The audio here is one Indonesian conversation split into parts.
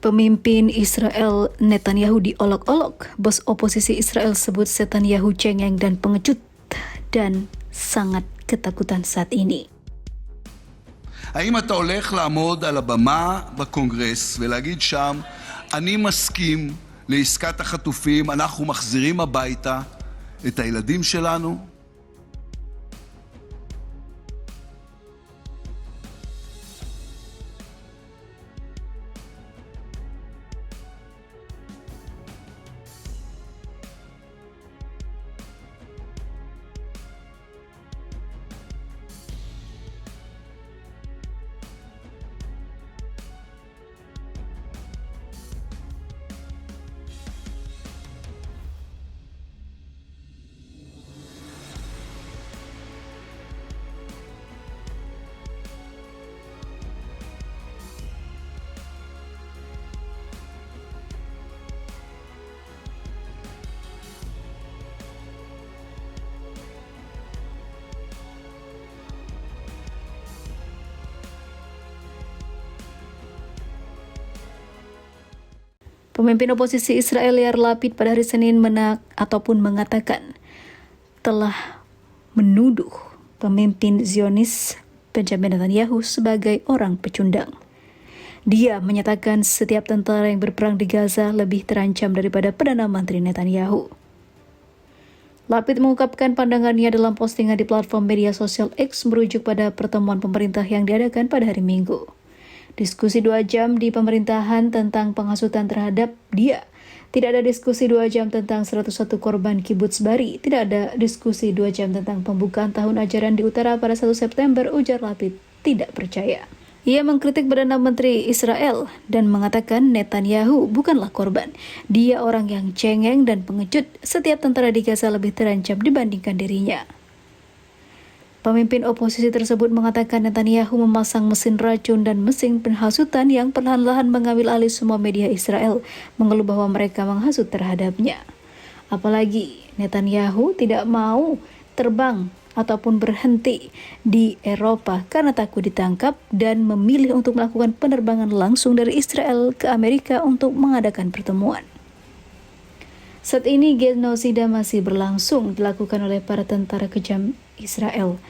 Pemimpin Israel Netanyahu diolok-olok. Bos oposisi Israel sebut Netanyahu cengeng dan pengecut dan sangat ketakutan saat ini. האם אתה הולך לעמוד על הבמה בקונגרס ולהגיד שם, אני מסכים לעסקת החטופים, אנחנו מחזירים הביתה את הילדים שלנו? Pemimpin oposisi Israel Yair Lapid pada hari Senin mengatakan telah menuduh pemimpin Zionis Benjamin Netanyahu sebagai orang pecundang. Dia menyatakan setiap tentara yang berperang di Gaza lebih terancam daripada Perdana Menteri Netanyahu. Lapid mengungkapkan pandangannya dalam postingan di platform media sosial X merujuk pada pertemuan pemerintah yang diadakan pada hari Minggu. Diskusi 2 jam di pemerintahan tentang penghasutan terhadap dia. Tidak ada diskusi 2 jam tentang 101 korban kibuts Bari. Tidak ada diskusi 2 jam tentang pembukaan tahun ajaran di utara pada 1 September, ujar Lapid tidak percaya. Ia mengkritik Perdana Menteri Israel dan mengatakan Netanyahu bukanlah korban. Dia orang yang cengeng dan pengecut. Setiap tentara di Gaza lebih terancam dibandingkan dirinya. Pemimpin oposisi tersebut mengatakan Netanyahu memasang mesin racun dan mesin penghasutan yang perlahan-lahan mengambil alih semua media Israel, mengeluh bahwa mereka menghasut terhadapnya. Apalagi Netanyahu tidak mau terbang ataupun berhenti di Eropa karena takut ditangkap dan memilih untuk melakukan penerbangan langsung dari Israel ke Amerika untuk mengadakan pertemuan. Saat ini genosida masih berlangsung dilakukan oleh para tentara kejam Israel.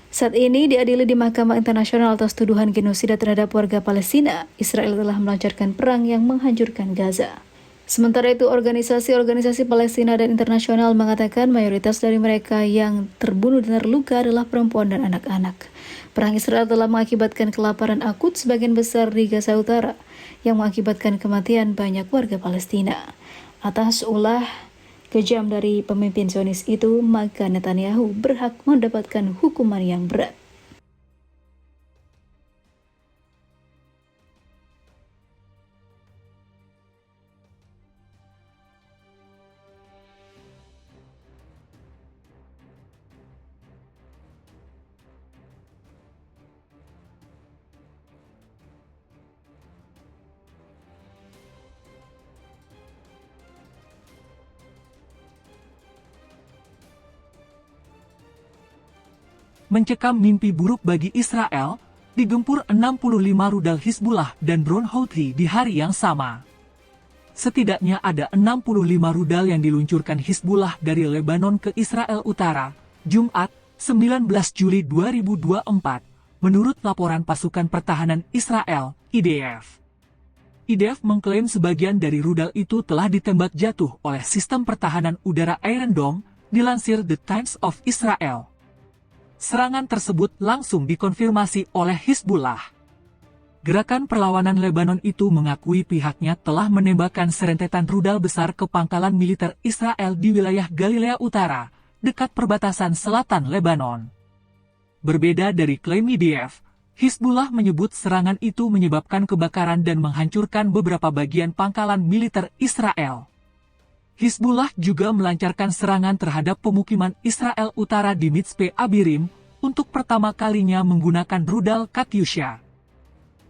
Saat ini diadili di Mahkamah Internasional atas tuduhan genosida terhadap warga Palestina. Israel telah melancarkan perang yang menghancurkan Gaza. Sementara itu, organisasi-organisasi Palestina dan internasional mengatakan mayoritas dari mereka yang terbunuh dan terluka adalah perempuan dan anak-anak. Perang Israel telah mengakibatkan kelaparan akut sebagian besar di Gaza Utara, yang mengakibatkan kematian banyak warga Palestina. Atas ulah kejam dari pemimpin Zionis itu, maka Netanyahu berhak mendapatkan hukuman yang berat. Mencekam mimpi buruk bagi Israel, digempur 65 rudal Hizbullah dan drone Houthi di hari yang sama. Setidaknya ada 65 rudal yang diluncurkan Hizbullah dari Lebanon ke Israel Utara, Jumat, 19 Juli 2024, menurut laporan Pasukan Pertahanan Israel, IDF. IDF mengklaim sebagian dari rudal itu telah ditembak jatuh oleh sistem pertahanan udara Iron Dome, dilansir The Times of Israel. Serangan tersebut langsung dikonfirmasi oleh Hizbullah. Gerakan perlawanan Lebanon itu mengakui pihaknya telah menembakkan serentetan rudal besar ke pangkalan militer Israel di wilayah Galilea Utara, dekat perbatasan selatan Lebanon. Berbeda dari klaim IDF, Hizbullah menyebut serangan itu menyebabkan kebakaran dan menghancurkan beberapa bagian pangkalan militer Israel. Hizbullah juga melancarkan serangan terhadap pemukiman Israel Utara di Mitzpe Abirim untuk pertama kalinya menggunakan rudal Katyusha.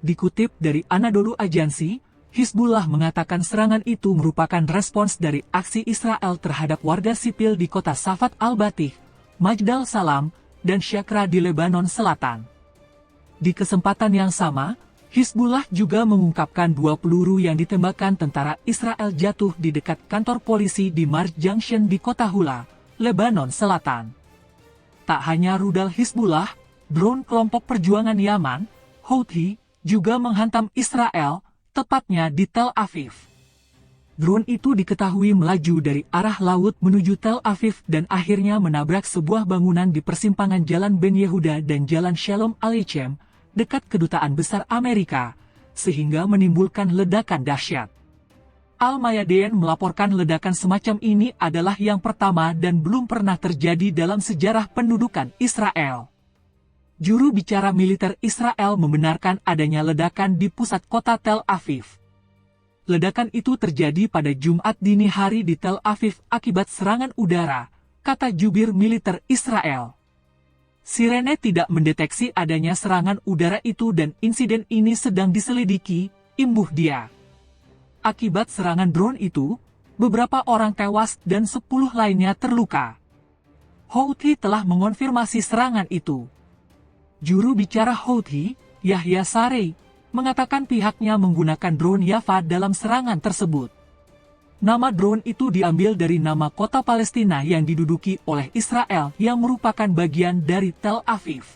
Dikutip dari Anadolu Agency, Hizbullah mengatakan serangan itu merupakan respons dari aksi Israel terhadap warga sipil di kota Safat al-Batih, Majdal Salam, dan Syakra di Lebanon Selatan. Di kesempatan yang sama, Hizbullah juga mengungkapkan 2 peluru yang ditembakkan tentara Israel jatuh di dekat kantor polisi di Mars Junction di kota Hula, Lebanon Selatan. Tak hanya rudal Hizbullah, drone kelompok perjuangan Yaman, Houthi, juga menghantam Israel, tepatnya di Tel Aviv. Drone itu diketahui melaju dari arah laut menuju Tel Aviv dan akhirnya menabrak sebuah bangunan di persimpangan Jalan Ben Yehuda dan Jalan Shalom Aleichem, dekat kedutaan besar Amerika, sehingga menimbulkan ledakan dahsyat. Al-Mayadeen melaporkan ledakan semacam ini adalah yang pertama dan belum pernah terjadi dalam sejarah pendudukan Israel. Juru bicara militer Israel membenarkan adanya ledakan di pusat kota Tel Aviv. Ledakan itu terjadi pada Jumat dini hari di Tel Aviv akibat serangan udara, kata jubir militer Israel. Sirene tidak mendeteksi adanya serangan udara itu dan insiden ini sedang diselidiki, imbuh dia. Akibat serangan drone itu, beberapa orang tewas dan 10 lainnya terluka. Houthi telah mengonfirmasi serangan itu. Juru bicara Houthi, Yahya Sarey, mengatakan pihaknya menggunakan drone Yafa dalam serangan tersebut. Nama drone itu diambil dari nama kota Palestina yang diduduki oleh Israel yang merupakan bagian dari Tel Aviv.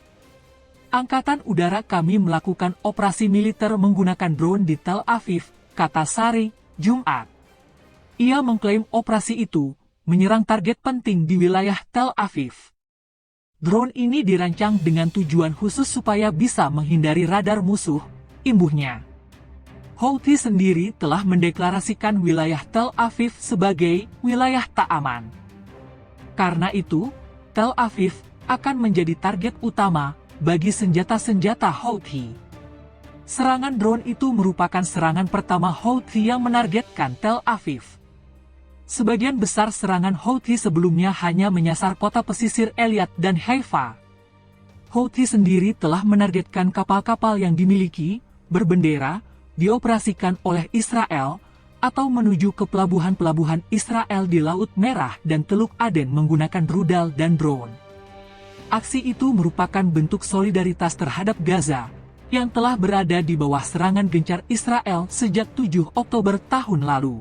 Angkatan udara kami melakukan operasi militer menggunakan drone di Tel Aviv, kata Sarey, Jumat. Ia mengklaim operasi itu menyerang target penting di wilayah Tel Aviv. Drone ini dirancang dengan tujuan khusus supaya bisa menghindari radar musuh, imbuhnya. Houthi sendiri telah mendeklarasikan wilayah Tel Aviv sebagai wilayah tak aman. Karena itu, Tel Aviv akan menjadi target utama bagi senjata-senjata Houthi. Serangan drone itu merupakan serangan pertama Houthi yang menargetkan Tel Aviv. Sebagian besar serangan Houthi sebelumnya hanya menyasar kota pesisir Eilat dan Haifa. Houthi sendiri telah menargetkan kapal-kapal yang dimiliki, berbendera, dioperasikan oleh Israel, atau menuju ke pelabuhan-pelabuhan Israel di Laut Merah dan Teluk Aden menggunakan rudal dan drone. Aksi itu merupakan bentuk solidaritas terhadap Gaza, yang telah berada di bawah serangan gencar Israel sejak 7 Oktober tahun lalu.